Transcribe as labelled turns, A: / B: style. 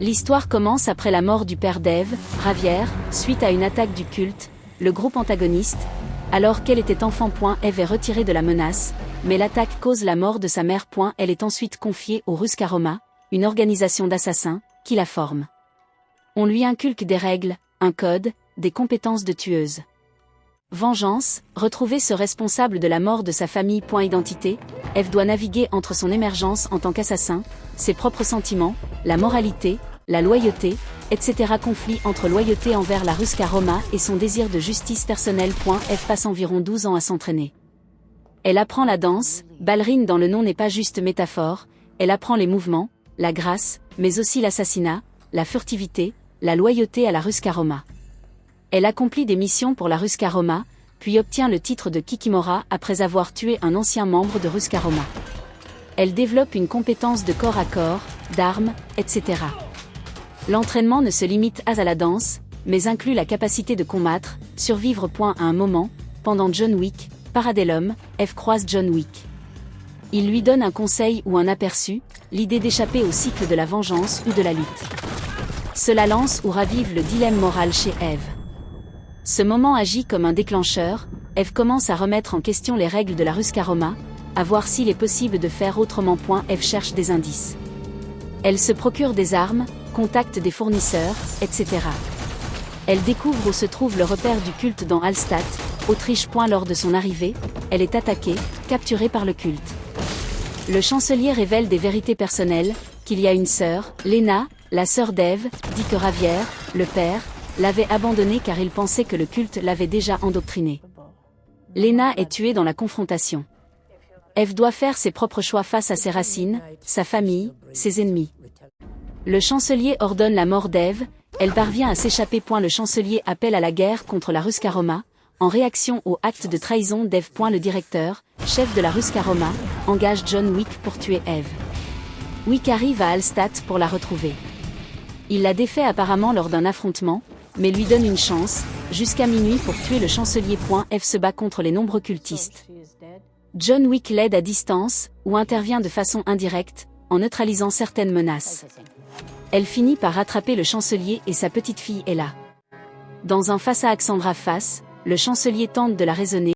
A: L'histoire commence après la mort du père d'Eve, Ravière, suite à une attaque du culte, le groupe antagoniste. Alors qu'elle était enfant, Eve est retirée de la menace, mais l'attaque cause la mort de sa mère. Elle est ensuite confiée au Ruskaroma, une organisation d'assassins, qui la forme. On lui inculque des règles, un code, des compétences de tueuse. Vengeance, retrouver ce responsable de la mort de sa famille. Identité, Eve doit naviguer entre son émergence en tant qu'assassin, ses propres sentiments, la moralité, la loyauté, etc. Conflit entre loyauté envers la Ruskaroma et son désir de justice personnelle. Eve passe environ 12 ans à s'entraîner. Elle apprend la danse, ballerine dans le nom n'est pas juste métaphore, elle apprend les mouvements, la grâce, mais aussi l'assassinat, la furtivité, la loyauté à la Ruskaroma. Elle accomplit des missions pour la Ruskaroma, puis obtient le titre de Kikimora après avoir tué un ancien membre de Ruskaroma. Elle développe une compétence de corps à corps, d'armes, etc. L'entraînement ne se limite pas à la danse, mais inclut la capacité de combattre, survivre. À un moment, pendant John Wick, Parabellum, Eve croise John Wick. Il lui donne un conseil ou un aperçu, l'idée d'échapper au cycle de la vengeance ou de la lutte. Cela lance ou ravive le dilemme moral chez Eve. Ce moment agit comme un déclencheur, Eve commence à remettre en question les règles de la Ruskaroma, à voir s'il est possible de faire autrement. Eve cherche des indices. Elle se procure des armes, contacte des fournisseurs, etc. Elle découvre où se trouve le repère du culte dans Hallstatt, Autriche. Lors de son arrivée, elle est attaquée, capturée par le culte. Le chancelier révèle des vérités personnelles, qu'il y a une sœur, Lena, la sœur d'Eve, dit que Ravière, le père, l'avait abandonnée car il pensait que le culte l'avait déjà endoctrinée. Lena est tuée dans la confrontation. Eve doit faire ses propres choix face à ses racines, sa famille, ses ennemis. Le chancelier ordonne la mort d'Eve, elle parvient à s'échapper. Le chancelier appelle à la guerre contre la Ruskaroma, en réaction au acte de trahison d'Eve. Le directeur, chef de la Ruskaroma, engage John Wick pour tuer Eve. Wick arrive à Hallstatt pour la retrouver. Il la défait apparemment lors d'un affrontement, mais lui donne une chance, jusqu'à minuit pour tuer le chancelier. Eve se bat contre les nombreux cultistes. John Wick l'aide à distance, ou intervient de façon indirecte, en neutralisant certaines menaces. Elle finit par rattraper le chancelier et sa petite fille est là. Dans un face-à-Alexandra face, le chancelier tente de la raisonner.